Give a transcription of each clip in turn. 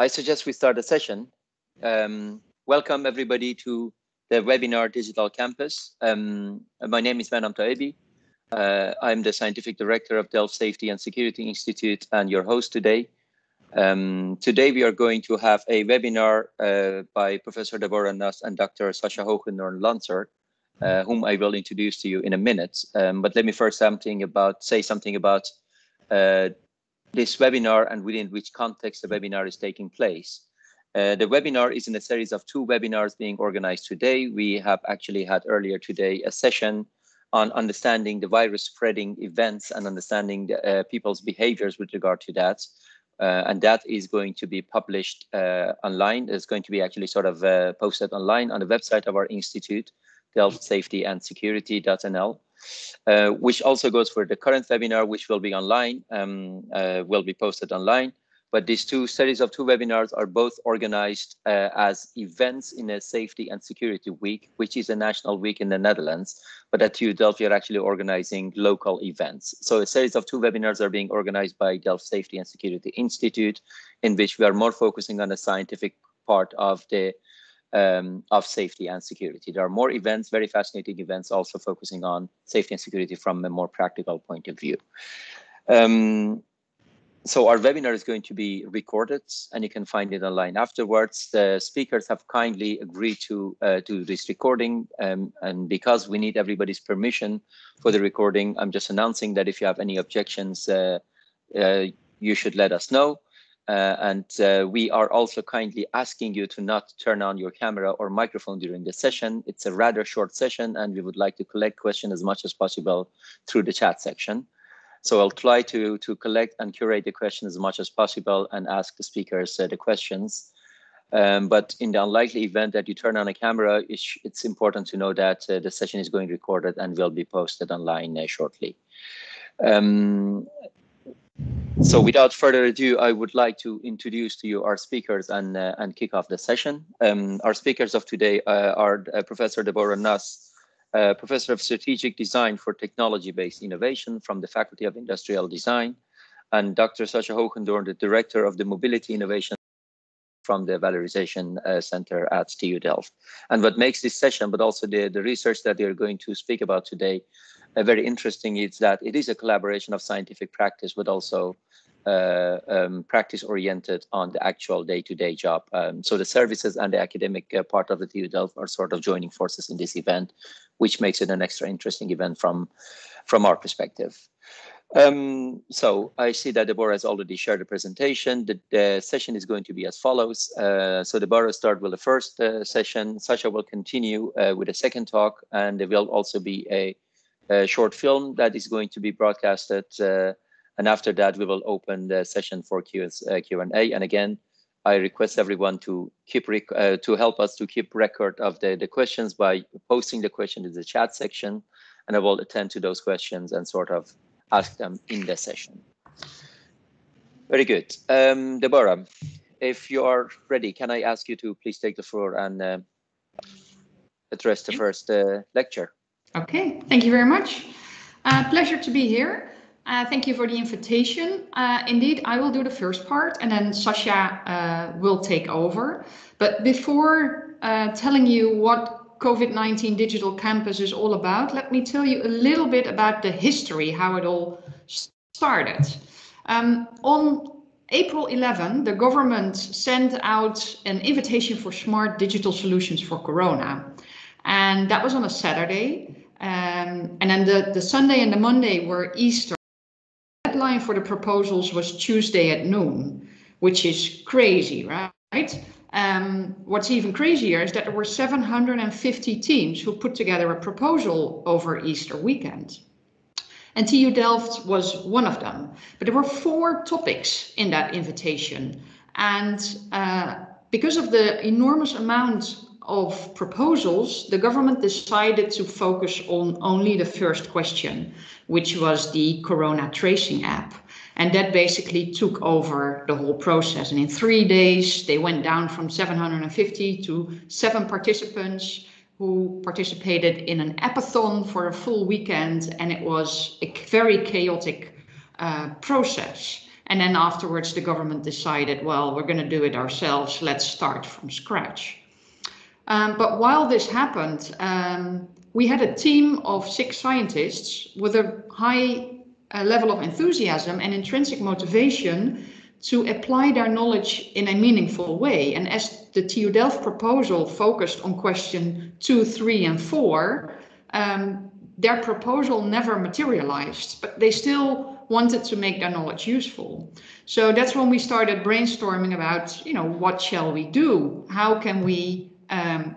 I suggest we start the session. Welcome everybody to the webinar Digital Campus. My name is Manam Taebi. I'm the Scientific Director of Delft Safety and Security Institute and your host today. Today we are going to have a webinar by Professor Deborah Nas and Dr. Sascha Hoogendoorn, whom I will introduce to you in a minute. But let me first say something about this webinar and within which context the webinar is taking place. The webinar is in a series of 2 webinars being organized today. We have actually had earlier today a session on understanding the virus spreading events and understanding the, people's behaviors with regard to that. And that is going to be published online. It's going to be actually sort of posted online on the website of our institute, Delft Safety and Security.nl. Which also goes for the current webinar, which will be online, will be posted online. But these 2 series of 2 webinars are both organized as events in a Safety and Security Week, which is a national week in the Netherlands. But at TU Delft, we are actually organizing local events. So a series of 2 webinars are being organized by Delft Safety and Security Institute, in which we are more focusing on the scientific part of the of safety and security. There are more events, very fascinating events, also focusing on safety and security from a more practical point of view. So our webinar is going to be recorded and you can find it online afterwards. The speakers have kindly agreed to this recording, and because we need everybody's permission for the recording, I'm just announcing that if you have any objections, you should let us know. We are also kindly asking you to not turn on your camera or microphone during the session. It's a rather short session and we would like to collect questions as much as possible through the chat section. So I'll try to collect and curate the questions as much as possible and ask the speakers the questions. But in the unlikely event that you turn on a camera, it's important to know that the session is going recorded and will be posted online shortly. So without further ado, I would like to introduce to you our speakers and kick off the session. Our speakers of today are Professor Deborah Nas, Professor of Strategic Design for Technology-Based Innovation from the Faculty of Industrial Design, and Dr. Sascha Hoogendoorn, the Director of the Mobility Innovation from the Valorisation Centre at TU Delft. And what makes this session, but also the research that they're going to speak about today, very interesting is that it is a collaboration of scientific practice, but also practice oriented on the actual day-to-day job. So the services and the academic part of the TU Delft are sort of joining forces in this event, which makes it an extra interesting event from our perspective. So I see that Deborah has already shared the presentation. The session is going to be as follows. So Deborah started with the first session. Sascha will continue with the second talk, and there will also be a short film that is going to be broadcasted. And after that, we will open the session for Q&A. And again, I request everyone to help us to keep record of the questions by posting the question in the chat section, and I will attend to those questions and sort of ask them in the session. Very good. Deborah, if you are ready, can I ask you to please take the floor and address the first lecture? Okay, thank you very much. Pleasure to be here. Thank you for the invitation. Indeed, I will do the first part and then Sascha will take over. But before telling you what COVID-19 Digital Campus is all about, let me tell you a little bit about the history, how it all started. On April 11, the government sent out an invitation for smart digital solutions for Corona. And that was on a Saturday. And then the Sunday and the Monday were Easter. The deadline for the proposals was Tuesday at noon, which is crazy, right? What's even crazier is that there were 750 teams who put together a proposal over Easter weekend. And TU Delft was one of them. But there were 4 topics in that invitation. And because of the enormous amount of proposals, the government decided to focus on only the first question, which was the Corona tracing app. And that basically took over the whole process. And in 3 days, they went down from 750 to 7 participants who participated in an appathon for a full weekend. And it was a very chaotic process. And then afterwards, the government decided, well, we're going to do it ourselves. Let's start from scratch. But while this happened, we had a team of 6 scientists with a high level of enthusiasm and intrinsic motivation to apply their knowledge in a meaningful way. And as the TU Delft proposal focused on question 2, 3, and 4, their proposal never materialized, but they still wanted to make their knowledge useful. So that's when we started brainstorming about, what shall we do? How can we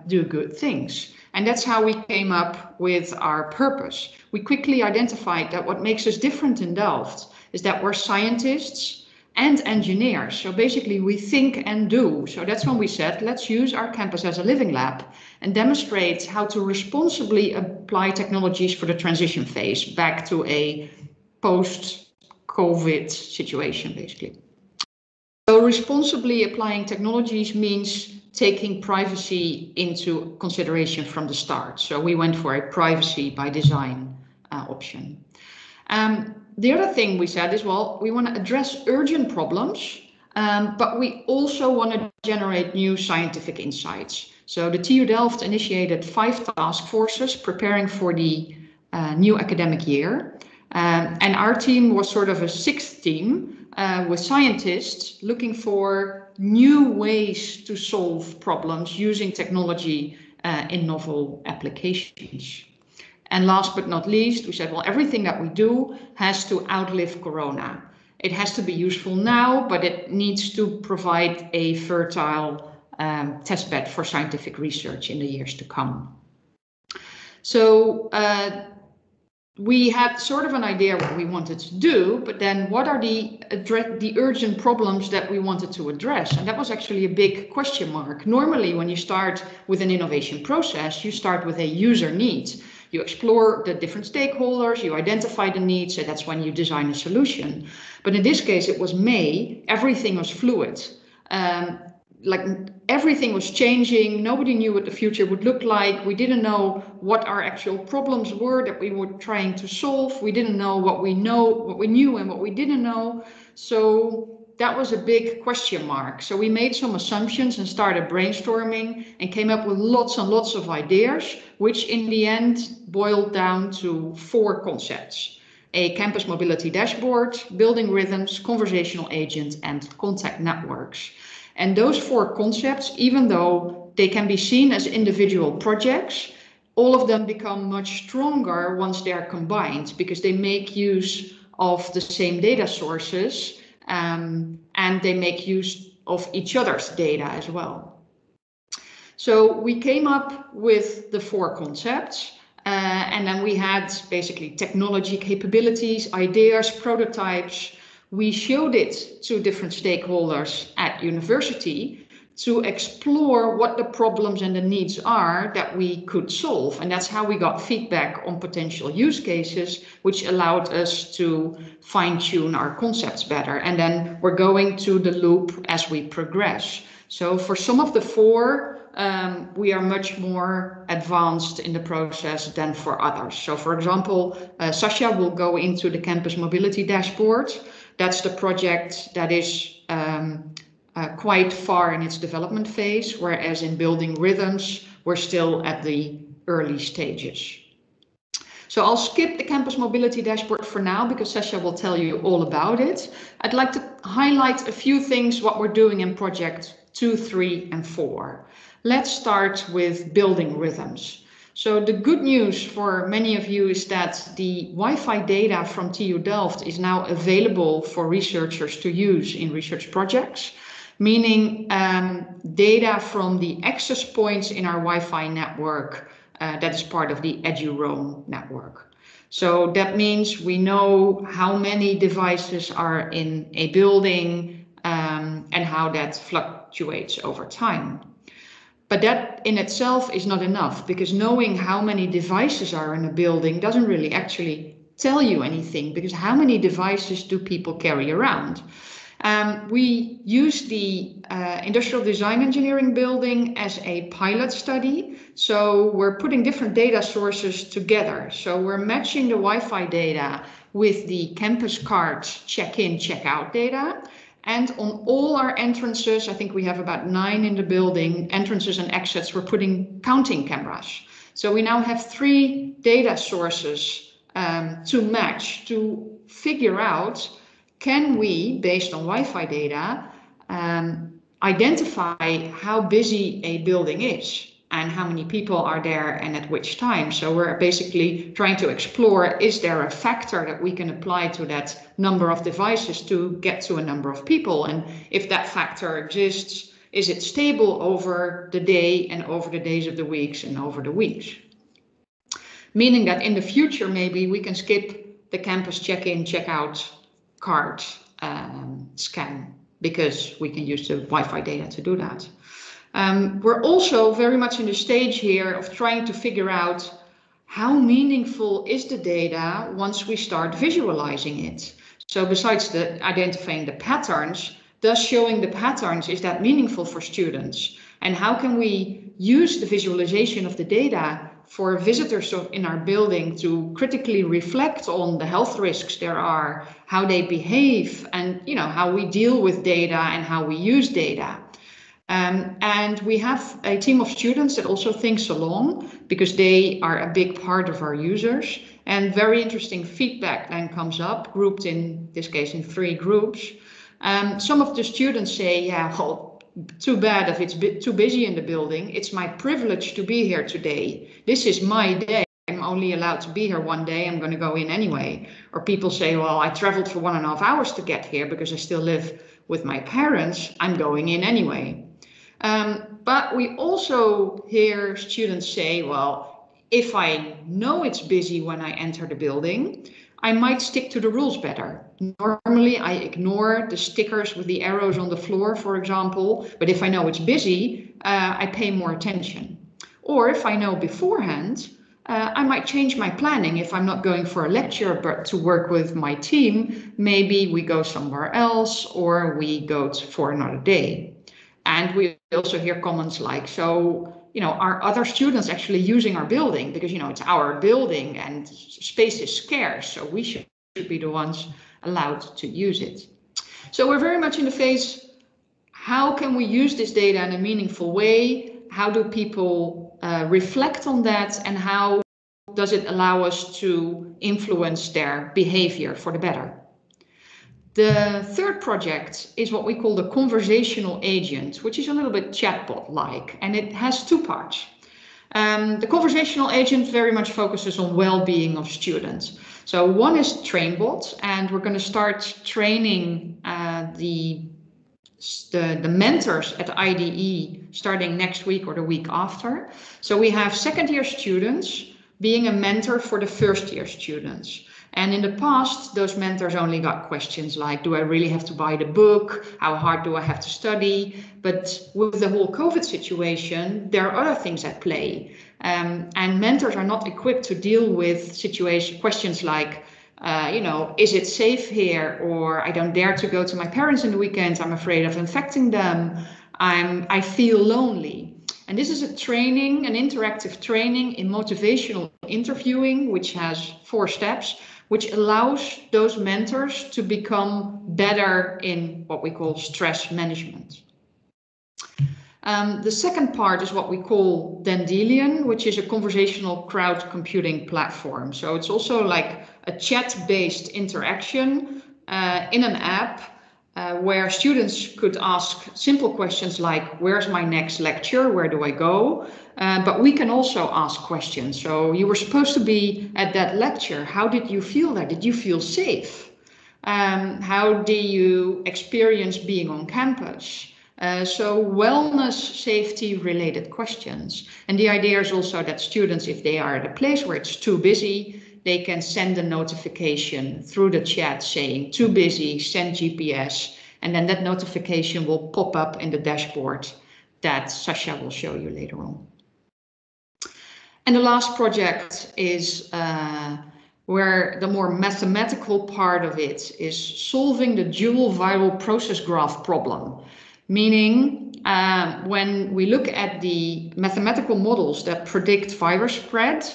do good things? And that's how we came up with our purpose. We quickly identified that what makes us different in Delft is that we're scientists and engineers. So basically we think and do. So that's when we said, let's use our campus as a living lab and demonstrate how to responsibly apply technologies for the transition phase back to a post-COVID situation, basically. So responsibly applying technologies means taking privacy into consideration from the start. So we went for a privacy by design option. The other thing we said is, well, we want to address urgent problems, but we also want to generate new scientific insights. So the TU Delft initiated 5 task forces preparing for the new academic year. And our team was sort of a 6th team with scientists looking for new ways to solve problems using technology in novel applications. And last but not least, we said, well, everything that we do has to outlive Corona. It has to be useful now, but it needs to provide a fertile testbed for scientific research in the years to come. So we had sort of an idea what we wanted to do, but then what are the urgent problems that we wanted to address? And that was actually a big question mark. Normally, when you start with an innovation process, you start with a user need. You explore the different stakeholders, you identify the needs, and that's when you design a solution. But in this case, it was May, everything was fluid. Like everything was changing, nobody knew what the future would look like. We didn't know what our actual problems were that we were trying to solve. We didn't know what we knew and what we didn't know. So that was a big question mark. So we made some assumptions and started brainstorming and came up with lots and lots of ideas, which in the end boiled down to 4 concepts: a campus mobility dashboard, building rhythms, conversational agents, and contact networks. And those 4 concepts, even though they can be seen as individual projects, all of them become much stronger once they are combined, because they make use of the same data sources and they make use of each other's data as well. So we came up with the 4 concepts and then we had basically technology capabilities, ideas, prototypes. We showed it to different stakeholders at university to explore what the problems and the needs are that we could solve. And that's how we got feedback on potential use cases, which allowed us to fine-tune our concepts better. And then we're going to the loop as we progress. So for some of the 4, we are much more advanced in the process than for others. So for example, Sascha will go into the campus mobility dashboard. That's the project that is quite far in its development phase, whereas in building rhythms, we're still at the early stages. So I'll skip the campus mobility dashboard for now because Sascha will tell you all about it. I'd like to highlight a few things what we're doing in project 2, 3, and 4. Let's start with building rhythms. So the good news for many of you is that the Wi-Fi data from TU Delft is now available for researchers to use in research projects, meaning data from the access points in our Wi-Fi network that is part of the EduRoam network. So that means we know how many devices are in a building and how that fluctuates over time. But that in itself is not enough, because knowing how many devices are in a building doesn't really actually tell you anything, because how many devices do people carry around? We use the Industrial Design Engineering building as a pilot study. So we're putting different data sources together. So we're matching the Wi-Fi data with the campus card check-in, check-out data. And on all our entrances, I think we have about 9 in the building, entrances and exits, we're putting counting cameras. So we now have 3 data sources to match, to figure out, can we, based on Wi-Fi data, identify how busy a building is and how many people are there and at which time. So we're basically trying to explore, is there a factor that we can apply to that number of devices to get to a number of people? And if that factor exists, is it stable over the day and over the days of the weeks and over the weeks? Meaning that in the future, maybe we can skip the campus check-in, check-out card scan, because we can use the Wi-Fi data to do that. We're also very much in the stage here of trying to figure out how meaningful is the data once we start visualizing it. So besides identifying the patterns, does showing the patterns, is that meaningful for students? And how can we use the visualization of the data for visitors in our building to critically reflect on the health risks there are, how they behave, and how we deal with data and how we use data. And we have a team of students that also thinks along, because they are a big part of our users. And very interesting feedback then comes up, grouped in this case in 3 groups. Some of the students say, yeah, well, too bad if it's too busy in the building. It's my privilege to be here today. This is my day. I'm only allowed to be here one day. I'm going to go in anyway. Or people say, well, I traveled for 1.5 hours to get here because I still live with my parents. I'm going in anyway. But we also hear students say, well, if I know it's busy when I enter the building, I might stick to the rules better. Normally, I ignore the stickers with the arrows on the floor, for example. But if I know it's busy, I pay more attention. Or if I know beforehand, I might change my planning. If I'm not going for a lecture, but to work with my team, maybe we go somewhere else or we go for another day. And we also hear comments like, so, are other students actually using our building? Because, it's our building and space is scarce, so we should be the ones allowed to use it. So we're very much in the phase, how can we use this data in a meaningful way? How do people reflect on that? And how does it allow us to influence their behavior for the better? The third project is what we call the conversational agent, which is a little bit chatbot-like, and it has 2 parts. The conversational agent very much focuses on well-being of students. So one is TrainBot, and we're going to start training the mentors at IDE starting next week or the week after. So we have second-year students being a mentor for the first-year students. And in the past, those mentors only got questions like, do I really have to buy the book? How hard do I have to study? But with the whole COVID situation, there are other things at play. And mentors are not equipped to deal with questions like, is it safe here? Or I don't dare to go to my parents in the weekends. I'm afraid of infecting them. I feel lonely. And this is a training, an interactive training in motivational interviewing, which has 4 steps, which allows those mentors to become better in what we call stress management. The second part is what we call Dandelion, which is a conversational crowd computing platform. So it's also like a chat-based interaction in an app where students could ask simple questions like, where's my next lecture? Where do I go? But we can also ask questions. So you were supposed to be at that lecture. How did you feel there? Did you feel safe? How do you experience being on campus? So wellness, safety related questions. And the idea is also that students, if they are at a place where it's too busy, they can send a notification through the chat saying too busy, send GPS, and then that notification will pop up in the dashboard that Sascha will show you later on. And the last project is where the more mathematical part of it is solving the dual viral process graph problem. Meaning, when we look at the mathematical models that predict virus spread,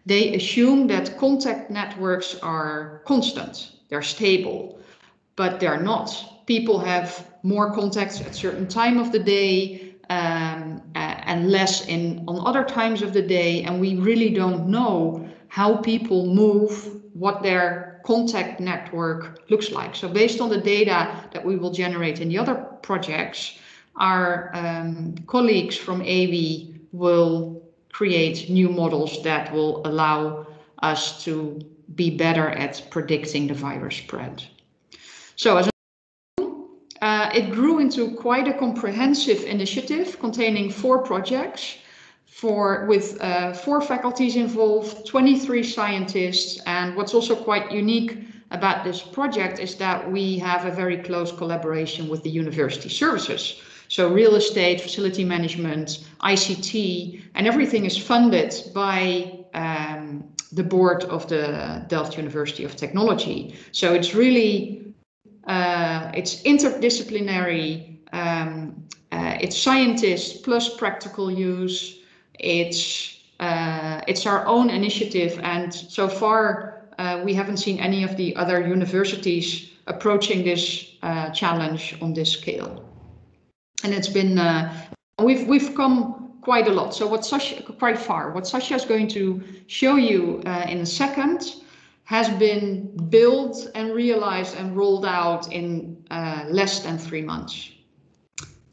they assume that contact networks are constant, they're stable, but they're not. People have more contacts at certain time of the day and less on other times of the day, and we really don't know how people move, what their contact network looks like. So based on the data that we will generate in the other projects, our colleagues from AV will create new models that will allow us to be better at predicting the virus spread. So as it grew into quite a comprehensive initiative containing 4 projects with 4 faculties involved, 23 scientists. And what's also quite unique about this project is that we have a very close collaboration with the university services. So real estate, facility management, ICT, and everything is funded by the board of the Delft University of Technology. So it's really, it's interdisciplinary, it's scientists plus practical use. It's our own initiative, and so far we haven't seen any of the other universities approaching this challenge on this scale. And it's been we've come quite a lot. So what Sascha, quite far. What Sascha is going to show you in a second has been built and realized and rolled out in less than 3 months.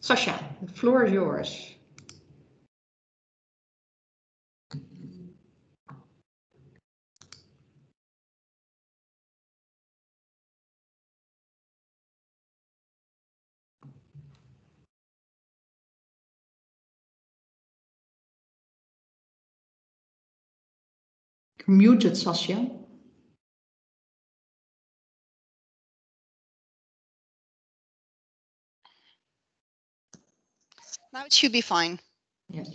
Sascha, the floor is yours. You're muted, Sascha. Now it should be fine. Yes.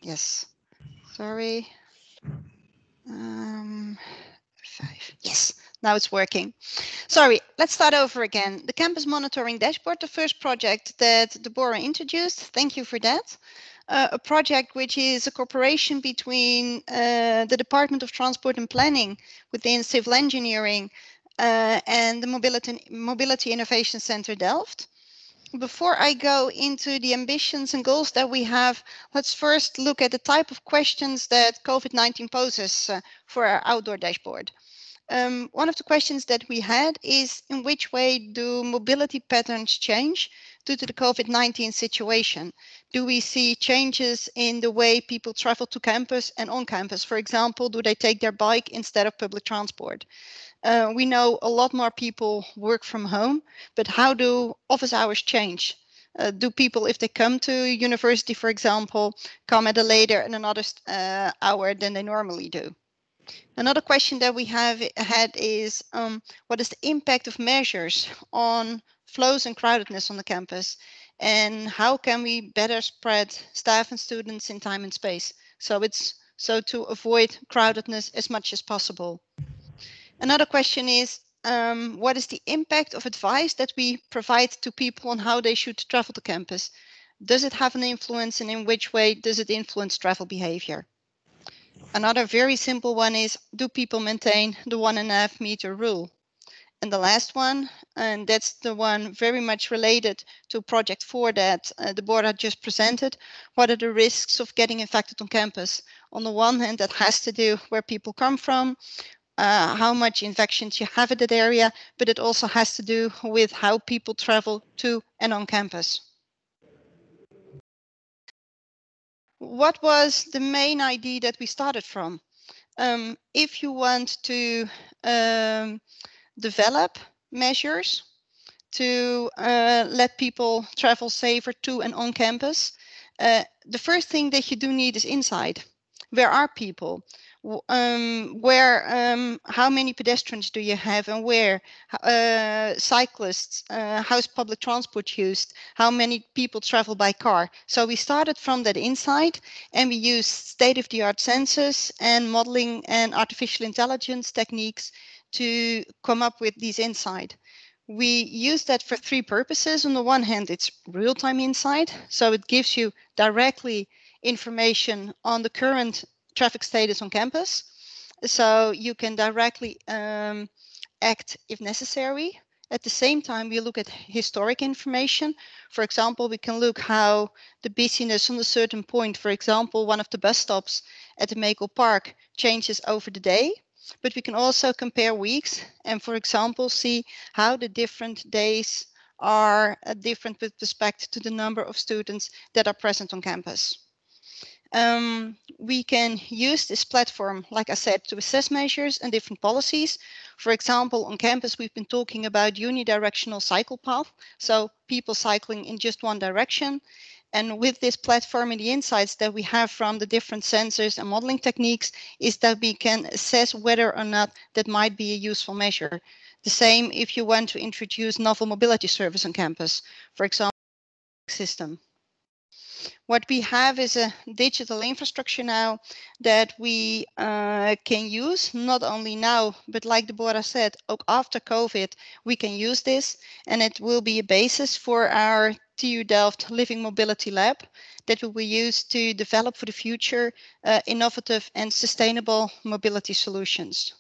Yes. Sorry. 5. Yes, now it's working. Sorry, let's start over again. The campus monitoring dashboard, the first project that Deborah introduced. Thank you for that. A project which is a cooperation between the Department of Transport and Planning within Civil Engineering and the Mobility Innovation Centre Delft. Before I go into the ambitions and goals that we have, let's first look at the type of questions that COVID-19 poses for our outdoor dashboard. One of the questions that we had is, in which way do mobility patterns change due to the COVID-19 situation? Do we see changes in the way people travel to campus and on campus? For example, do they take their bike instead of public transport? We know a lot more people work from home, but how do office hours change? Do people, if they come to university, for example, come at a later and another hour than they normally do? Another question that we have had is, what is the impact of measures on flows and crowdedness on the campus? And how can we better spread staff and students in time and space? So to avoid crowdedness as much as possible. Another question is, what is the impact of advice that we provide to people on how they should travel to campus? Does it have an influence, and in which way does it influence travel behavior? Another very simple one is, do people maintain the 1.5 meter rule? And the last one, and that's the one very much related to project 4 that Deborah just presented. What are the risks of getting infected on campus? On the one hand, that has to do where people come from, how much infections you have in that area, but it also has to do with how people travel to and on campus. What was the main idea that we started from? If you want to develop measures to let people travel safer to and on campus, the first thing that you do need is insight. Where are people? how many pedestrians do you have and where, cyclists, how's public transport used, how many people travel by car. So we started from that insight, and we used state-of-the-art sensors and modeling and artificial intelligence techniques to come up with these insights. We use that for three purposes. On the one hand, it's real-time insight, so it gives you directly information on the current traffic status on campus, so you can directly act if necessary. At the same time, we look at historic information. For example, we can look how the busyness on a certain point, for example, one of the bus stops at the Makel Park, changes over the day. But we can also compare weeks and, for example, see how the different days are different with respect to the number of students that are present on campus. We can use this platform, like I said, to assess measures and different policies. For example, on campus, we've been talking about unidirectional cycle path, so people cycling in just one direction. And with this platform and the insights that we have from the different sensors and modeling techniques is that we can assess whether or not that might be a useful measure. The same if you want to introduce novel mobility service on campus, for example, system. What we have is a digital infrastructure now that we can use, not only now, but like Deborah said, after COVID, we can use this, and it will be a basis for our TU Delft Living Mobility Lab that will be used to develop for the future innovative and sustainable mobility solutions.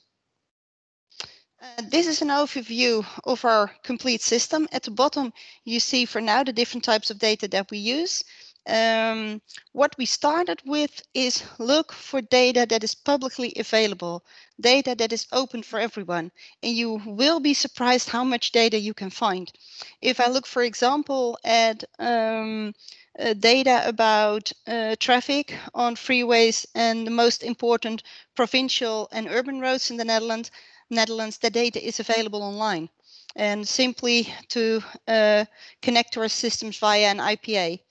This is an overview of our complete system. At the bottom, you see for now the different types of data that we use. What we started with is look for data that is publicly available, data that is open for everyone, and you will be surprised how much data you can find. If I look, for example, at data about traffic on freeways and the most important provincial and urban roads in the Netherlands, the data is available online, and simply to connect to our systems via an IPA.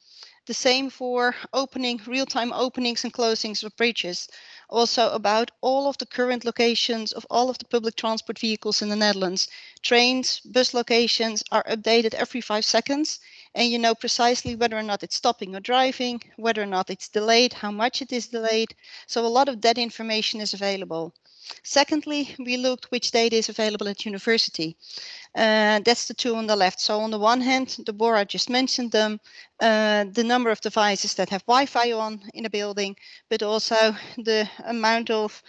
The same for real-time openings and closings of bridges. Also about all of the current locations of all of the public transport vehicles in the Netherlands. Trains, bus locations are updated every 5 seconds, and you know precisely whether or not it's stopping or driving, whether or not it's delayed, how much it is delayed. So a lot of that information is available. Secondly, we looked which data is available at university. That's the two on the left. So on the one hand, Deborah just mentioned them, the number of devices that have Wi-Fi on in a building, but also the amount of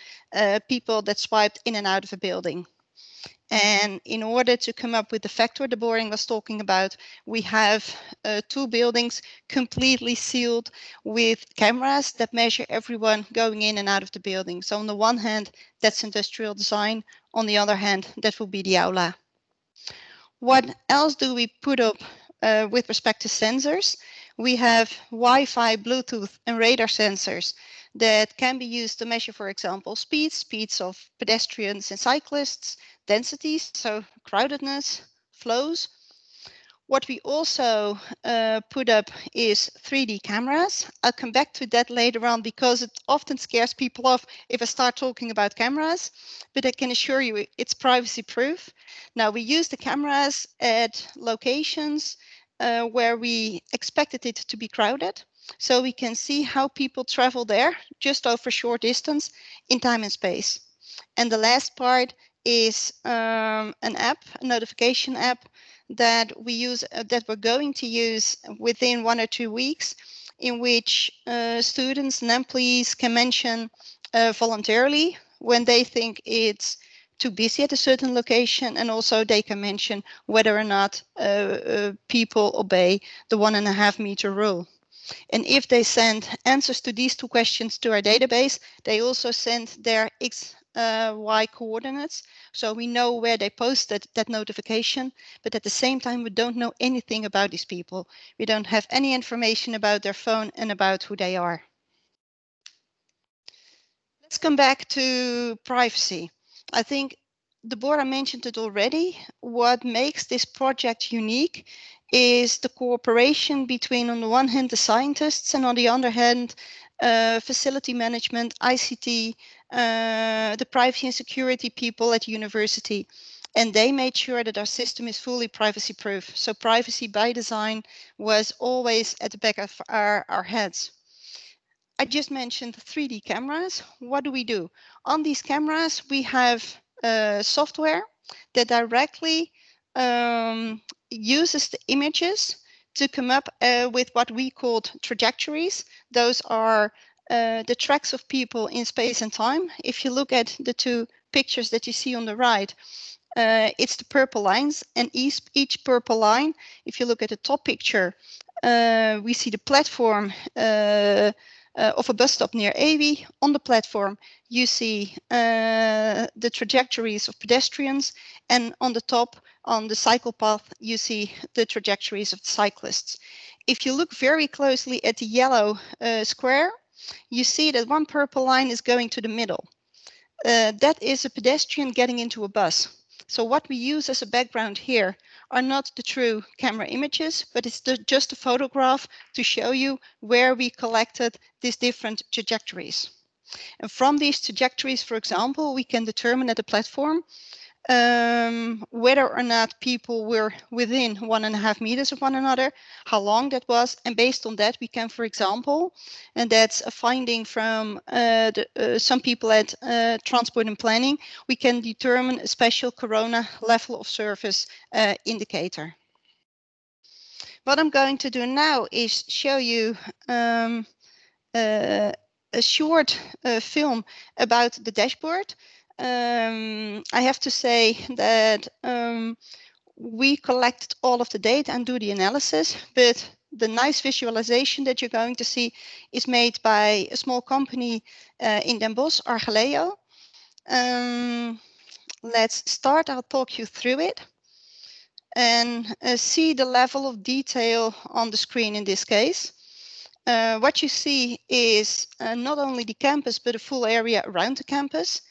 people that swiped in and out of a building. And in order to come up with the factor Deborah was talking about, we have 2 buildings completely sealed with cameras that measure everyone going in and out of the building. So on the one hand, that's industrial design. On the other hand, that will be the aula. What else do we put up with respect to sensors? We have Wi-Fi, Bluetooth, and radar sensors that can be used to measure, for example, speeds of pedestrians and cyclists, densities, so crowdedness, flows. What we also put up is 3D cameras. I'll come back to that later on because it often scares people off if I start talking about cameras, but I can assure you it's privacy proof. Now we use the cameras at locations where we expected it to be crowded, so we can see how people travel there just over a short distance in time and space. And the last part is an app, a notification app that we use, that we're going to use within 1 or 2 weeks, in which students and employees can mention voluntarily when they think it's too busy at a certain location, and also they can mention whether or not people obey the 1.5 meter rule. And if they send answers to these 2 questions to our database, they also send their Y coordinates, so we know where they posted that notification, but at the same time we don't know anything about these people. We don't have any information about their phone and about who they are. Let's come back to privacy. I think Deborah mentioned it already. What makes this project unique is the cooperation between, on the one hand, the scientists, and on the other hand, facility management, ICT, the privacy and security people at university, and they made sure that our system is fully privacy proof. So privacy by design was always at the back of our heads. I just mentioned 3D cameras. What do? On these cameras, we have software that directly uses the images to come up with what we called trajectories. Those are the tracks of people in space and time. If you look at the two pictures that you see on the right, it's the purple lines, and each purple line, if you look at the top picture, we see the platform of a bus stop near Ewi. On the platform, you see the trajectories of pedestrians, and on the top, on the cycle path, you see the trajectories of the cyclists. If you look very closely at the yellow square, you see that one purple line is going to the middle. That is a pedestrian getting into a bus. So what we use as a background here are not the true camera images, but it's just a photograph to show you where we collected these different trajectories. And from these trajectories, for example, we can determine at the platform whether or not people were within 1.5 meters of one another, how long that was, and based on that we can, for example, and that's a finding from some people at Transport and Planning, we can determine a special corona level of service indicator. What I'm going to do now is show you a short film about the dashboard. I have to say that we collected all of the data and do the analysis, but the nice visualization that you're going to see is made by a small company in Den Bosch, Argeleo. Let's start. I'll talk you through it and see the level of detail on the screen in this case. What you see is not only the campus, but a full area around the campus.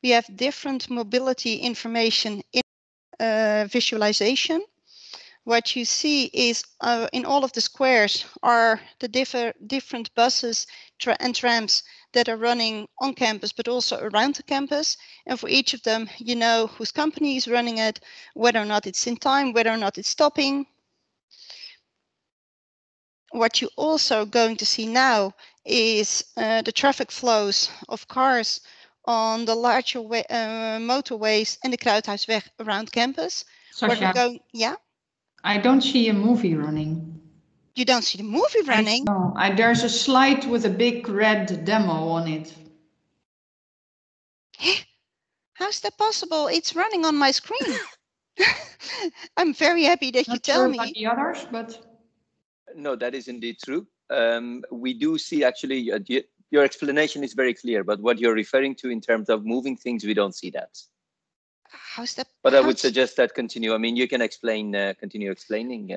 We have different mobility information in visualization. What you see is in all of the squares are the different buses and trams that are running on campus, but also around the campus. And for each of them, you know whose company is running it, whether or not it's in time, whether or not it's stopping. What you're also going to see now is the traffic flows of cars on the larger motorways and the Kruidhuisweg around campus. Sascha, yeah? I don't see a movie running. You don't see the movie running? No, there's a slide with a big red demo on it. How's that possible? It's running on my screen. I'm very happy that you tell me. Not sure about the others, but... No, that is indeed true. We do see actually, your explanation is very clear, but what you're referring to in terms of moving things, we don't see that. How's that? But I would suggest that continue. I mean, you can explain, continue explaining.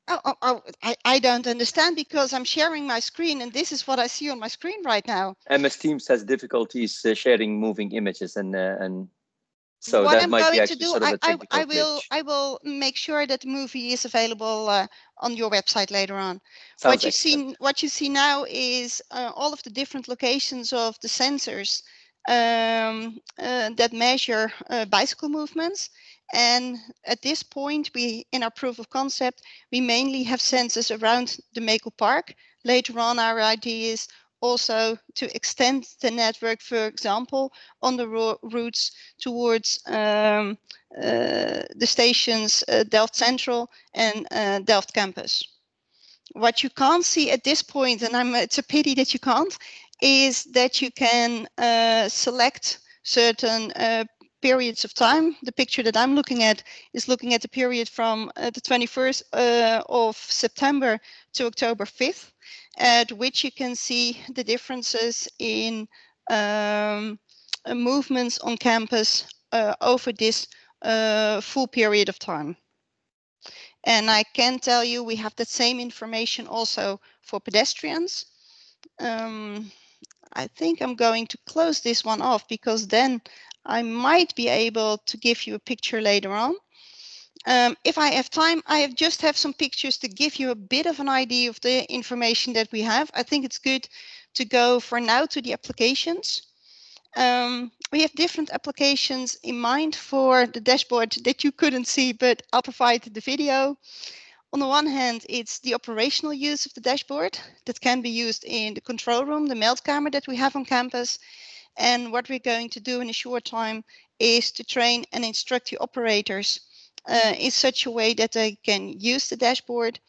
I don't understand because I'm sharing my screen and this is what I see on my screen right now. MS Teams has difficulties sharing moving images and so what that I'm might going be actually to do, sort of a technical glitch. I will make sure that the movie is available on your website later on. Sounds what you see now is all of the different locations of the sensors that measure bicycle movements. And at this point, in our proof of concept, we mainly have sensors around the Makel Park. Later on, our idea is also to extend the network, for example, on the routes towards the stations Delft Central and Delft Campus. What you can't see at this point, and it's a pity that you can't, is that you can select certain periods of time. The picture that I'm looking at is looking at the period from the 21st of September to October 5th, at which you can see the differences in movements on campus over this full period of time. And I can tell you we have the same information also for pedestrians. I think I'm going to close this one off because then I might be able to give you a picture later on. If I have time, I just have some pictures to give you a bit of an idea of the information that we have. I think it's good to go for now to the applications. We have different applications in mind for the dashboard that you couldn't see, but I'll provide the video. On the one hand, it's the operational use of the dashboard that can be used in the control room, the meldkamer that we have on campus. And what we're going to do in a short time is to train and instruct the operators in such a way that they can use the dashboard.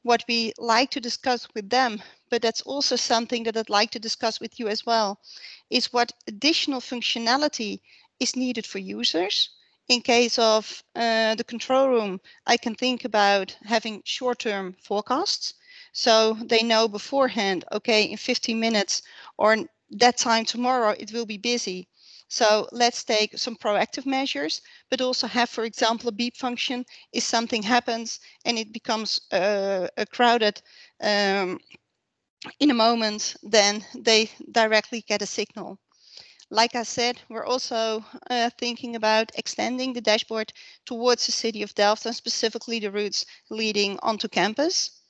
What we like to discuss with them, but that's also something that I'd like to discuss with you as well, is what additional functionality is needed for users. In case of the control room, I can think about having short-term forecasts. So they know beforehand, okay, in 15 minutes or that time tomorrow, it will be busy. So let's take some proactive measures, but also have, for example, a beep function if something happens and it becomes crowded in a moment, then they directly get a signal. Like I said, we're also thinking about extending the dashboard towards the city of Delft and specifically the routes leading onto campus.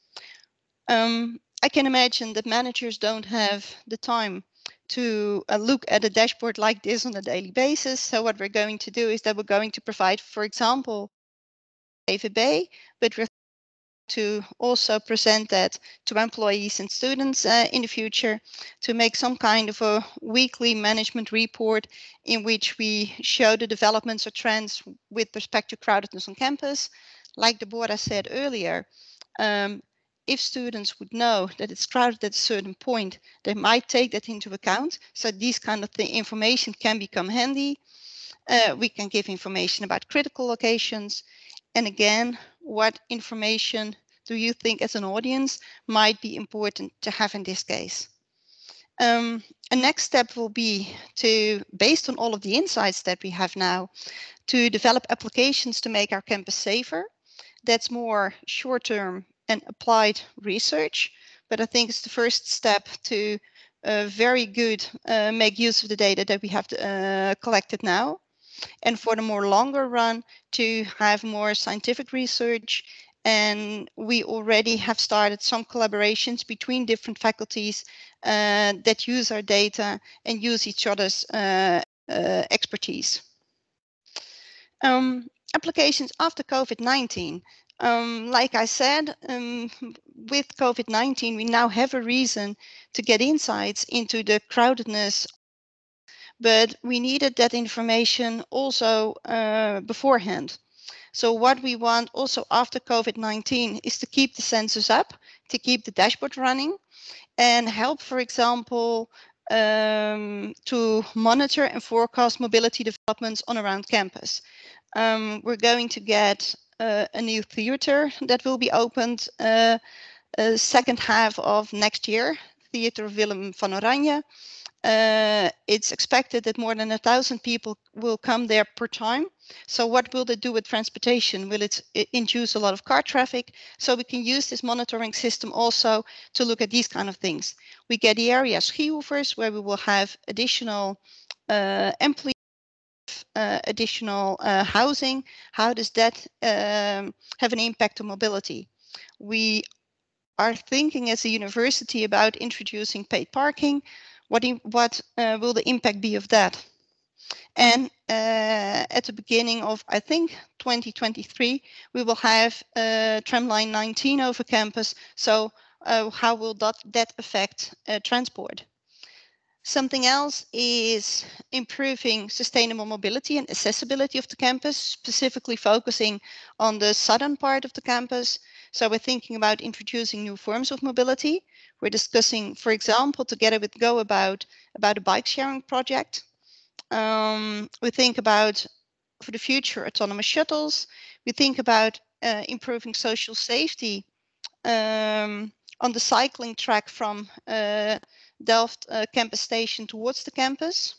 I can imagine that managers don't have the time to look at a dashboard like this on a daily basis. So what we're going to do is that we're going to provide, for example, AVB, but we're to also present that to employees and students in the future, to make some kind of a weekly management report in which we show the developments or trends with respect to crowdedness on campus. Like Deborah said earlier, if students would know that it's crowded at a certain point, they might take that into account. So these kind of information can become handy. We can give information about critical locations. And again, what information do you think as an audience might be important to have in this case? A next step will be to, based on all of the insights that we have now, to develop applications to make our campus safer. That's more short-term and applied research, but I think it's the first step to very good make use of the data that we have collected now. And for the more longer run, to have more scientific research. And we already have started some collaborations between different faculties that use our data and use each other's expertise. Applications after COVID-19. Like I said, with COVID-19, we now have a reason to get insights into the crowdedness, but we needed that information also beforehand. So what we want also after COVID-19 is to keep the sensors up, to keep the dashboard running, and help, for example, to monitor and forecast mobility developments on around campus. We're going to get a new theater that will be opened second half of next year, Theater Willem van Oranje. It's expected that more than 1,000 people will come there per time. So what will they do with transportation? Will it induce a lot of car traffic? So we can use this monitoring system also to look at these kind of things. We get the area Schiehoevers, where we will have additional employees, additional housing. How does that have an impact on mobility? We are thinking as a university about introducing paid parking. What will the impact be of that? And at the beginning of, I think, 2023, we will have tramline 19 over campus. So how will that affect transport? Something else is improving sustainable mobility and accessibility of the campus, specifically focusing on the southern part of the campus. So we're thinking about introducing new forms of mobility. We're discussing, for example, together with Go about a bike sharing project. We think about, for the future, autonomous shuttles. We think about improving social safety on the cycling track from Delft campus station towards the campus.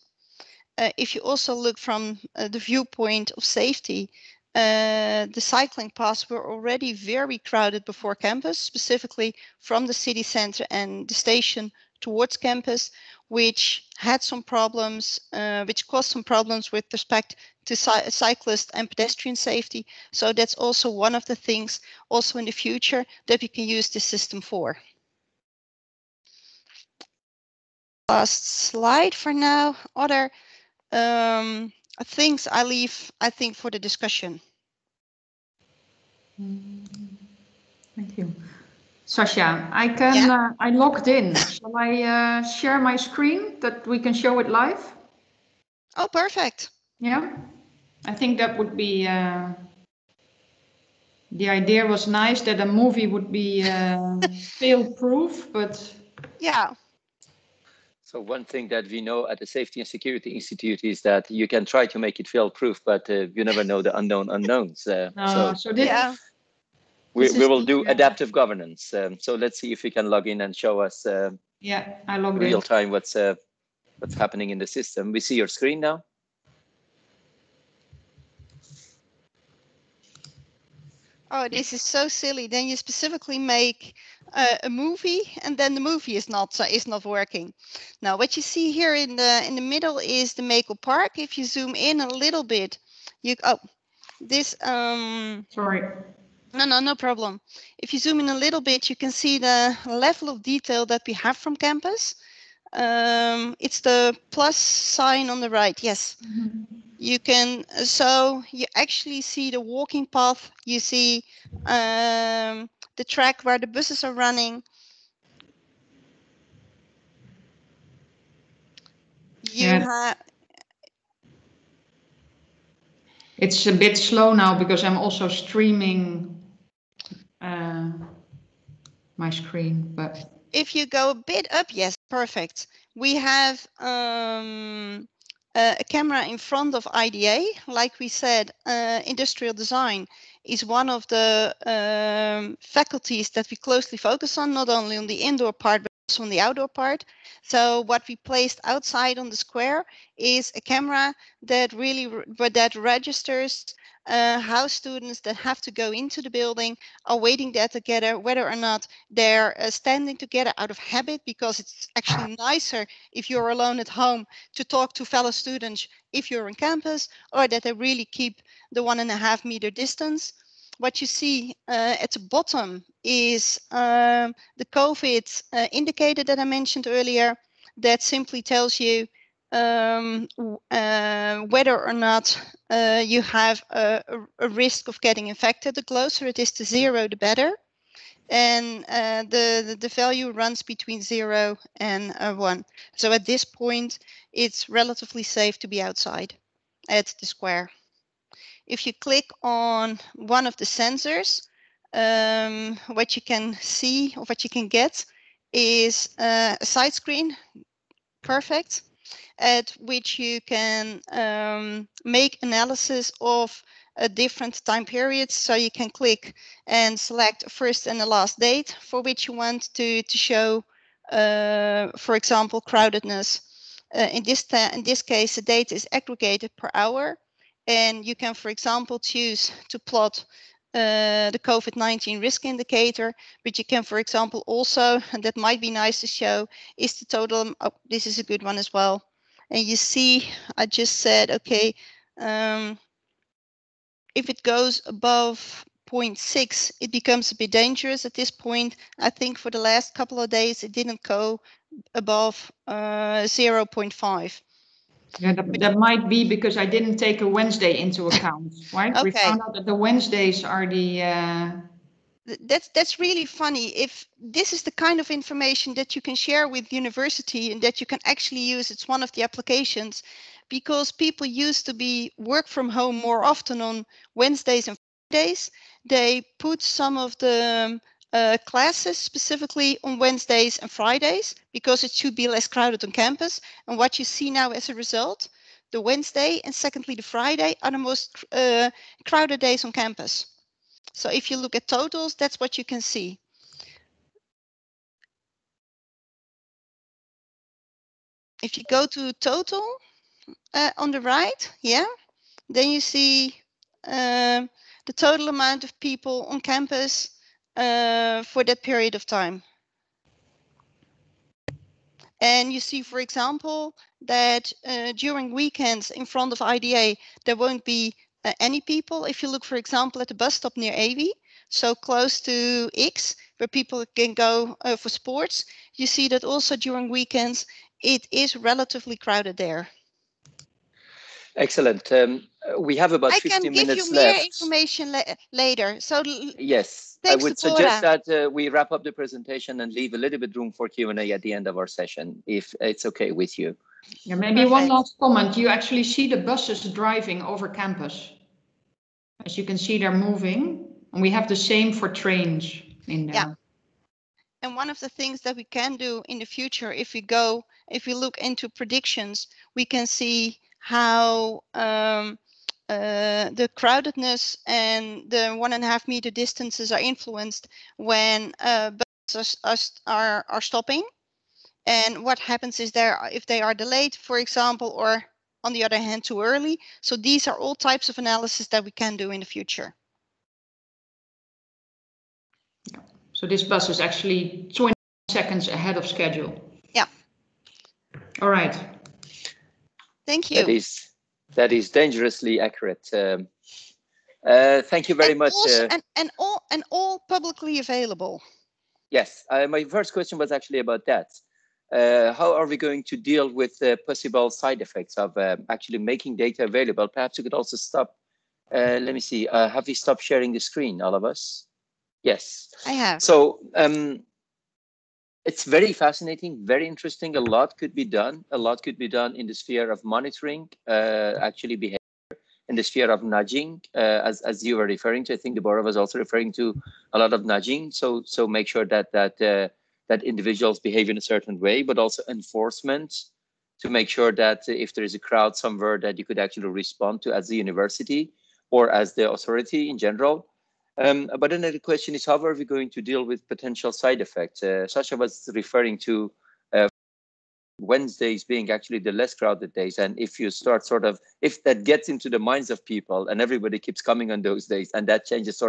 If you also look from the viewpoint of safety, the cycling paths were already very crowded before campus, specifically from the city center and the station towards campus, which had some problems, which caused some problems with respect to cyclist and pedestrian safety. So that's also one of the things also in the future that we can use this system for. last slide for now. Other things I leave, I think, for the discussion. Thank you. Sascha, I can, I logged in. Shall I share my screen that we can show it live? Oh, perfect. Yeah, I think that would be, the idea was nice that a movie would be fail-proof, but... Yeah. So one thing that we know at the Safety and Security Institute is that you can try to make it fail-proof, but you never know the unknown unknowns. So this, yeah. We this is will the, do adaptive governance. So let's see if you can log in and show us yeah, I logged real in. time what's happening in the system. We see your screen now. Oh, this is so silly. Then you specifically make a movie, and then the movie is not working. Now, what you see here in the middle is the Makel Park. If you zoom in a little bit, you this Sorry. No problem. If you zoom in a little bit, you can see the level of detail that we have from campus. It's the plus sign on the right. Yes. You can, so you actually see the walking path. You see the track where the buses are running. You have. It's a bit slow now because I'm also streaming my screen, but If you go a bit up, yes, perfect. We have a camera in front of IDA. Like we said, industrial design is one of the faculties that we closely focus on, not only on the indoor part, but also on the outdoor part. So what we placed outside on the square is a camera that really that registers how students that have to go into the building are waiting there together, whether or not they're standing together out of habit, because it's actually nicer if you're alone at home to talk to fellow students if you're on campus, or that they really keep the 1.5 meter distance. What you see at the bottom is the COVID indicator that I mentioned earlier, that simply tells you whether or not you have a risk of getting infected. The closer it is to 0, the better. And the value runs between 0 and 1. So at this point, it's relatively safe to be outside at the square. If you click on one of the sensors, what you can see or what you can get is a side screen, perfect, at which you can make analysis of different time periods. So you can click and select first and the last date for which you want to show, for example, crowdedness. In this case, the data is aggregated per hour, and you can, for example, choose to plot the COVID-19 risk indicator, but you can, for example, also, and that might be nice to show, is the total. Oh, this is a good one as well. And you see, I just said, okay, if it goes above 0.6, it becomes a bit dangerous at this point. I think for the last couple of days, it didn't go above 0.5. Yeah, that might be because I didn't take a Wednesday into account, right? Okay. We found out that the Wednesdays are the... That's really funny. If this is the kind of information that you can share with university and that you can actually use, it's one of the applications, because people used to work from home more often on Wednesdays and Fridays. They put some of the classes specifically on Wednesdays and Fridays because it should be less crowded on campus. And what you see now as a result, the Wednesday and secondly the Friday are the most crowded days on campus. So if you look at totals, that's what you can see. If you go to total on the right, yeah, then you see the total amount of people on campus for that period of time. And you see, for example, that during weekends in front of IDA, there won't be any people. If you look, for example, at the bus stop near AV, so close to X, where people can go for sports, you see that also during weekends, it is relatively crowded there. Excellent. We have about 50 minutes left. I can give you more information later. So yes, thanks, I would suggest that we wrap up the presentation and leave a little bit room for Q&A at the end of our session, if it's okay with you. Yeah, maybe one last comment. You actually see the buses driving over campus. As you can see, they're moving, and we have the same for trains in there. Yeah. And one of the things that we can do in the future, if we look into predictions, we can see how the crowdedness and the 1.5 meter distances are influenced when buses are stopping. And what happens is if they are delayed, for example, or on the other hand, too early. So these are all types of analysis that we can do in the future. Yeah. So this bus is actually 20 seconds ahead of schedule. Yeah. All right. Thank you. That is dangerously accurate. Thank you very much. Also, and all publicly available. Yes, my first question was actually about that. How are we going to deal with the possible side effects of actually making data available? Perhaps you could also stop. Let me see. Have we stopped sharing the screen, all of us? Yes. I have. So it's very fascinating, very interesting. A lot could be done. A lot could be done in the sphere of monitoring, actually behavior, in the sphere of nudging, as you were referring to. I think Deborah was also referring to a lot of nudging. So make sure that individuals behave in a certain way, but also enforcement to make sure that if there is a crowd somewhere that you could actually respond to as the university or as the authority in general. But then the question is, how are we going to deal with potential side effects? Sascha was referring to Wednesdays being actually the less crowded days. And if you start if that gets into the minds of people and everybody keeps coming on those days, and that changes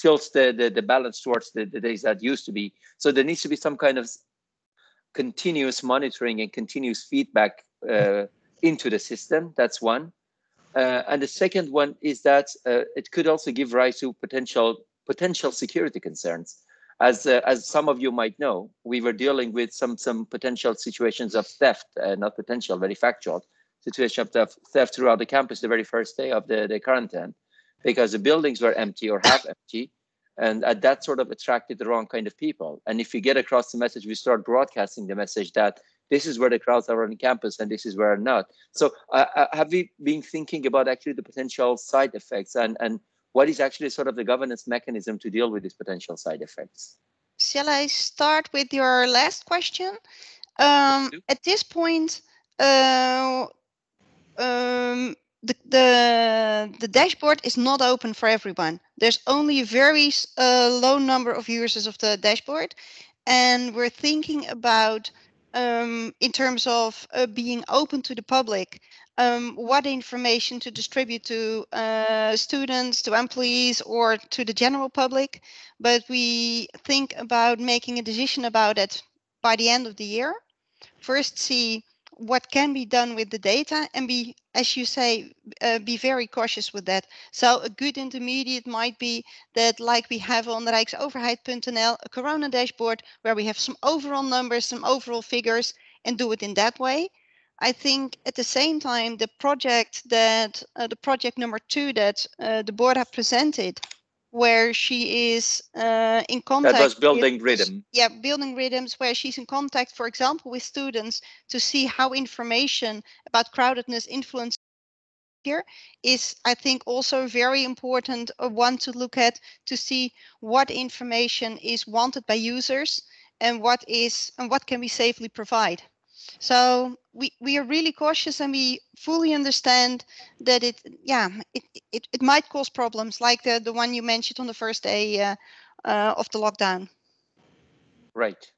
tilts the balance towards the days that used to be. So there needs to be some kind of continuous monitoring and continuous feedback into the system. That's one. And the second one is that it could also give rise to potential security concerns. As some of you might know, we were dealing with some potential situations of theft, not potential, very factual situation of theft throughout the campus the very first day of the quarantine, because the buildings were empty or half empty, and that attracted the wrong kind of people. And if you get across the message, we start broadcasting the message that this is where the crowds are on campus and this is where not. So have we been thinking about actually the potential side effects and what is actually the governance mechanism to deal with these potential side effects? Shall I start with your last question? At this point, the dashboard is not open for everyone. There's only a very low number of users of the dashboard, and we're thinking about in terms of being open to the public, what information to distribute to students, to employees, or to the general public. But we think about making a decision about it by the end of the year. First, see what can be done with the data and be, as you say, be very cautious with that. So a good intermediate might be that, like we have on Rijksoverheid.nl, a corona dashboard where we have some overall numbers, some overall figures, and do it in that way. I think at the same time, the project number 2 that Deborah presented, where she is in contact. That was building rhythm. Yeah, building rhythms, where she's in contact, for example, with students to see how information about crowdedness influences here is, I think, also very important one to look at, to see what information is wanted by users and what can we safely provide. So we are really cautious, and we fully understand that it might cause problems like the one you mentioned on the first day of the lockdown. Right.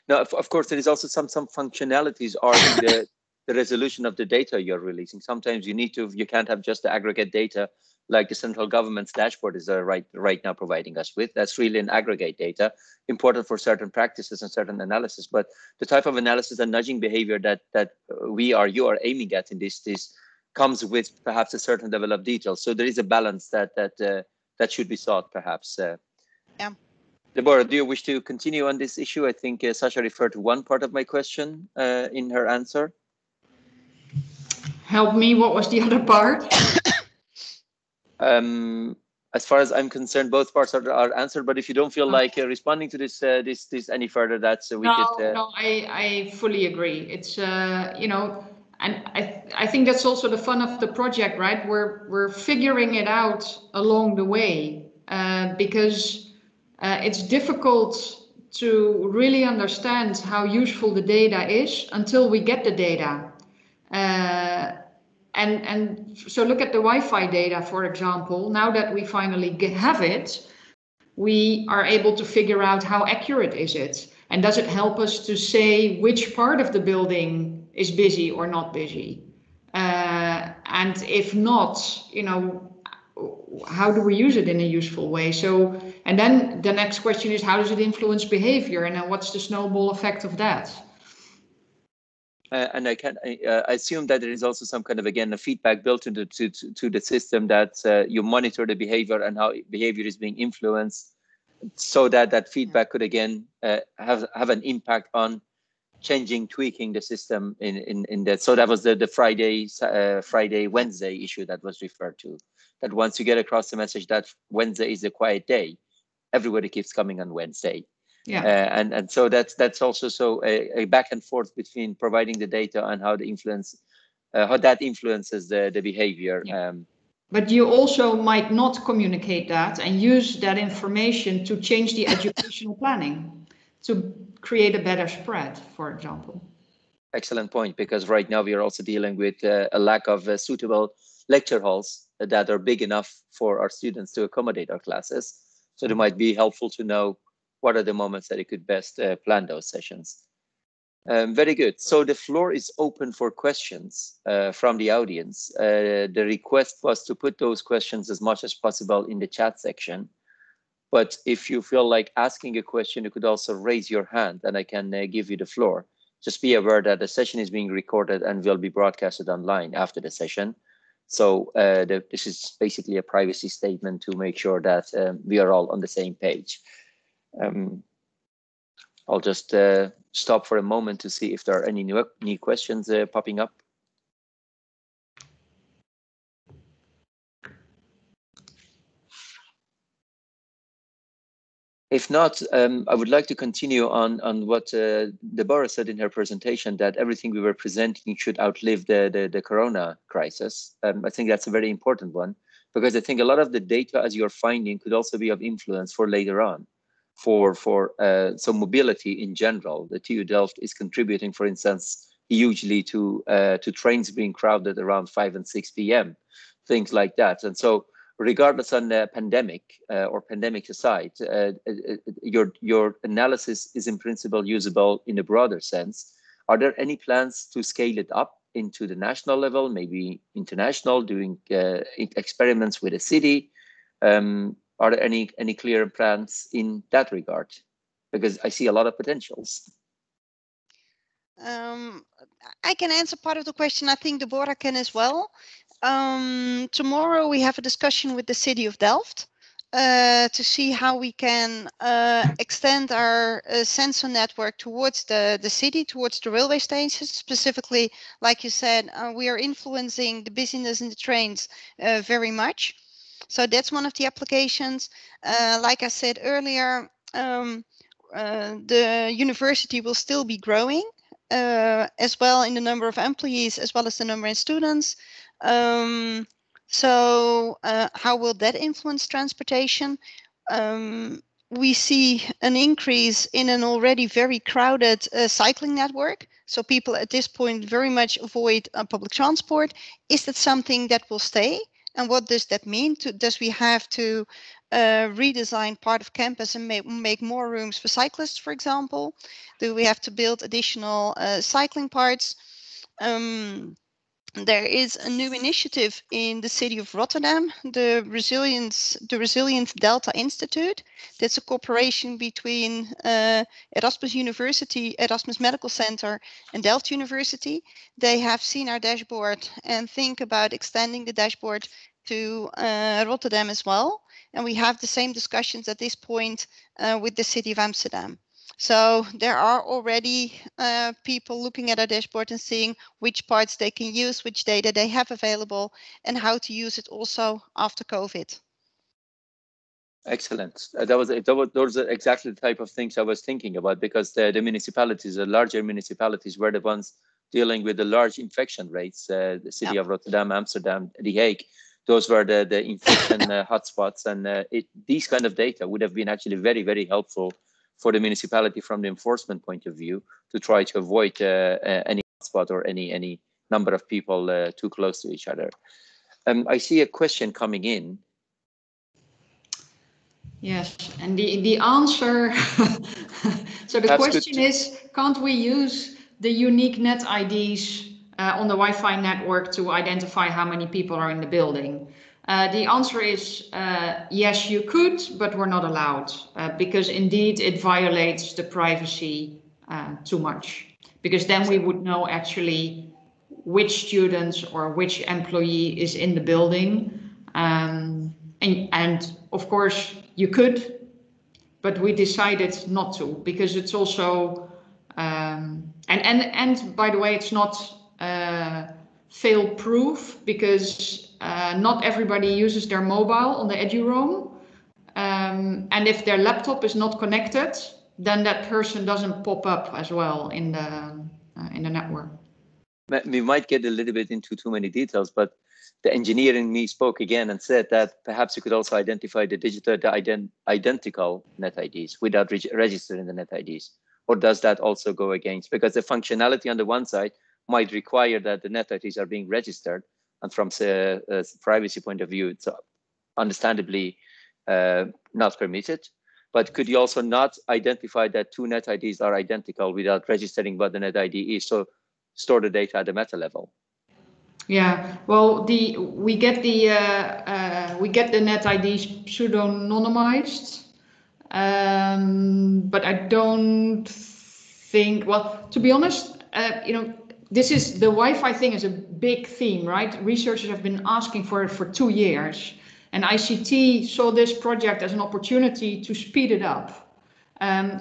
Now, of course, there is also some functionalities are in the resolution of the data you're releasing. Sometimes you can't have just the aggregate data like the central government's dashboard is right now providing us with. That's really an aggregate data, important for certain practices and certain analysis. But the type of analysis and nudging behavior that you are aiming at in this comes with perhaps a certain level of detail. So there is a balance that should be sought, perhaps. Yeah. Deborah, do you wish to continue on this issue? I think Sascha referred to one part of my question in her answer. Help me, what was the other part? As far as I'm concerned, both parts are answered. But if you don't feel like responding to this any further, that's we could. No, I fully agree. It's you know, and I think that's also the fun of the project, right? We're figuring it out along the way because it's difficult to really understand how useful the data is until we get the data. And so look at the Wi-Fi data, for example. Now that we finally have it, we are able to figure out how accurate is it, and does it help us to say which part of the building is busy or not busy, and if not, you know, how do we use it in a useful way? So, and then the next question is, how does it influence behavior, and then what's the snowball effect of that? And I assume that there is also some kind of, again, a feedback built into to the system that you monitor the behavior and how behavior is being influenced, so that feedback could again have an impact on changing, tweaking the system in that. So that was the Friday Wednesday issue that was referred to. That once you get across the message that Wednesday is a quiet day, everybody keeps coming on Wednesday. Yeah. And so that's also so a back and forth between providing the data and how the influence how that influences the behavior. Yeah. But you also might not communicate that and use that information to change the educational planning to create a better spread, for example. Excellent point, because right now we are also dealing with a lack of suitable lecture halls that are big enough for our students to accommodate our classes. So it might be helpful to know what are the moments that you could best plan those sessions. Very good. So the floor is open for questions from the audience. The request was to put those questions as much as possible in the chat section. But if you feel like asking a question, you could also raise your hand and I can give you the floor. Just be aware that the session is being recorded and will be broadcasted online after the session. So this is basically a privacy statement to make sure that we are all on the same page. I'll just stop for a moment to see if there are any new questions popping up. If not, I would like to continue on what Deborah said in her presentation, that everything we were presenting should outlive the corona crisis. I think that's a very important one, because I think a lot of the data as you're finding could also be of influence for later on. So mobility in general, the TU Delft is contributing, for instance, hugely to trains being crowded around 5 and 6 p.m., things like that. And so regardless on the pandemic or pandemic aside, your analysis is in principle usable in a broader sense. Are there any plans to scale it up into the national level, maybe international, doing experiments with a city? Are there any clear plans in that regard? Because I see a lot of potentials. I can answer part of the question. I think Deborah can as well. Tomorrow we have a discussion with the city of Delft to see how we can extend our sensor network towards the city, towards the railway stations. Specifically, like you said, we are influencing the busyness in the trains very much. So that's one of the applications. Like I said earlier, the university will still be growing as well in the number of employees as well as the number of students. So how will that influence transportation? We see an increase in an already very crowded cycling network. So people at this point very much avoid public transport. Is that something that will stay? And what does that mean? Does we have to redesign part of campus and make more rooms for cyclists, for example? Do we have to build additional cycling parts? There is a new initiative in the city of Rotterdam, the Resilient Delta Institute. That's a cooperation between Erasmus University, Erasmus Medical Center, and Delft University. They have seen our dashboard and think about extending the dashboard to Rotterdam as well. And we have the same discussions at this point with the City of Amsterdam. So there are already people looking at a dashboard and seeing which parts they can use, which data they have available, and how to use it also after COVID. Excellent. Those are exactly the type of things I was thinking about, because the municipalities, the larger municipalities, were the ones dealing with the large infection rates. The city of Rotterdam, Amsterdam, The Hague, those were the infection hotspots, and these kind of data would have been actually very, very helpful for the municipality from the enforcement point of view to try to avoid any hotspot or any number of people too close to each other. I see a question coming in. Yes, and the answer, so the Perhaps question is, can't we use the unique net IDs on the Wi-Fi network to identify how many people are in the building? The answer is yes, you could, but we're not allowed because indeed it violates the privacy too much, because then we would know actually which students or which employee is in the building. And of course you could, but we decided not to, because it's also and by the way, it's not fail proof, because not everybody uses their mobile on the EduRoam, and if their laptop is not connected, then that person doesn't pop up as well in the network. We might get a little bit into too many details, but the engineer in me spoke again and said that perhaps you could also identify the identical net IDs without registering the net IDs. Or does that also go against? Because the functionality on the one side might require that the net IDs are being registered, and from a privacy point of view, it's understandably not permitted. But could you also not identify that two net IDs are identical without registering what the net ID is? So store the data at the meta level. Yeah, well, we get the net IDs pseudonymized, but I don't think. Well, to be honest, this is the Wi-Fi thing is a big theme, right? Researchers have been asking for it for 2 years, and ICT saw this project as an opportunity to speed it up.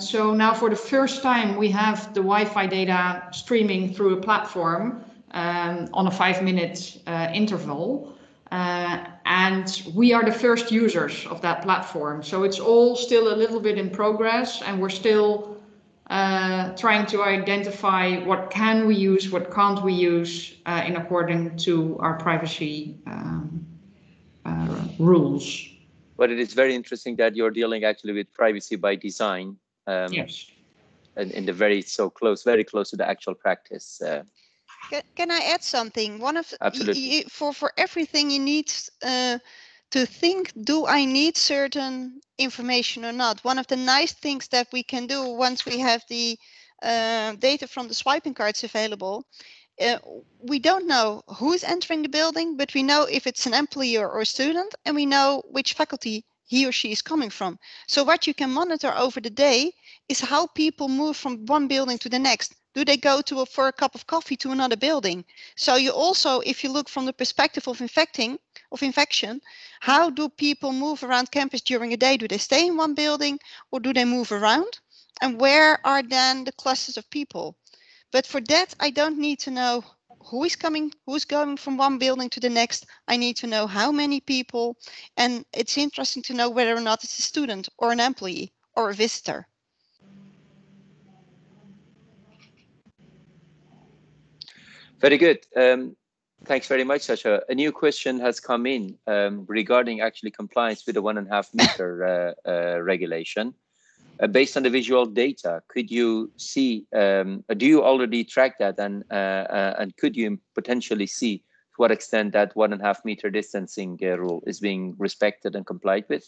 So now, for the first time, we have the Wi-Fi data streaming through a platform. On a 5-minute interval, and we are the first users of that platform. So it's all still a little bit in progress, and we're still trying to identify what can we use, what can't we use in accordance to our privacy rules. But it is very interesting that you're dealing actually with privacy by design. Yes. And very close to the actual practice. Can I add something? Absolutely. For everything you need to think, do I need certain information or not? One of the nice things that we can do once we have the data from the swiping cards available, we don't know who's entering the building, but we know if it's an employee or a student, and we know which faculty he or she is coming from. So what you can monitor over the day is how people move from one building to the next. Do they go for a cup of coffee to another building? So you also, if you look from the perspective of infection, how do people move around campus during a day? Do they stay in one building or do they move around? And where are then the clusters of people? But for that, I don't need to know who's going from one building to the next. I need to know how many people. And it's interesting to know whether or not it's a student or an employee or a visitor. Very good. Thanks very much, Sascha. A new question has come in regarding actually compliance with the 1.5 meter regulation. Based on the visual data, could you see, do you already track that, and could you potentially see to what extent that 1.5 meter distancing rule is being respected and complied with?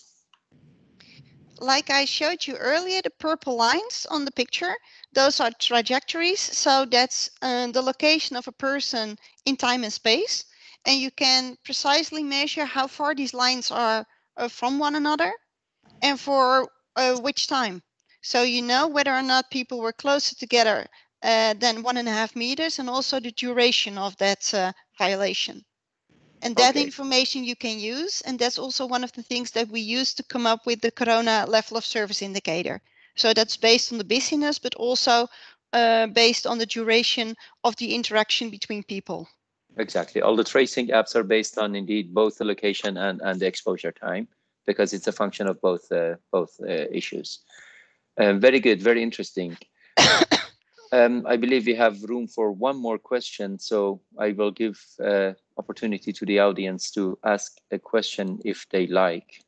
Like I showed you earlier, the purple lines on the picture, those are trajectories. So that's the location of a person in time and space. And you can precisely measure how far these lines are from one another and for which time. So you know whether or not people were closer together than 1.5 meters, and also the duration of that violation. And that Okay. information you can use. And that's also one of the things that we use to come up with the Corona level of service indicator. So that's based on the busyness, but also based on the duration of the interaction between people. Exactly. All the tracing apps are based on indeed both the location and the exposure time, because it's a function of both issues. Very good, very interesting. I believe we have room for one more question, so I will give opportunity to the audience to ask a question if they like.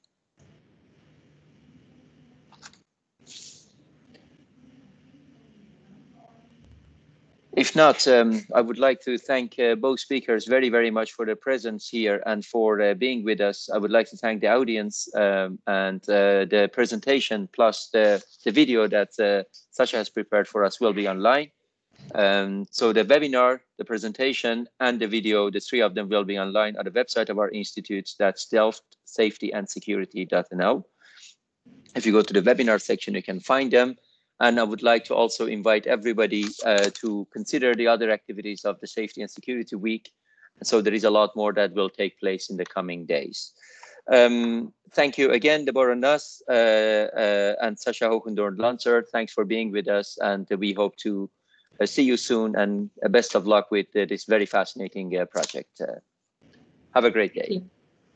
If not, I would like to thank both speakers very, very much for their presence here and for being with us. I would like to thank the audience and the presentation plus the video that Sascha has prepared for us will be online. So the webinar, the presentation and the video, the three of them will be online at the website of our institute. That's delftsafetyandsecurity.nl. If you go to the webinar section, you can find them. And I would like to also invite everybody to consider the other activities of the Safety and Security Week. So there is a lot more that will take place in the coming days. Thank you again, Deborah Nas and Sascha Hoogendoorn. Thanks for being with us, and we hope to see you soon, and best of luck with this very fascinating project. Have a great day.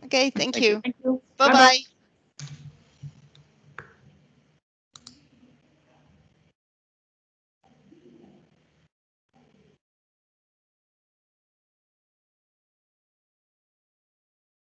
Okay, thank Thank you. Thank you. Bye-bye.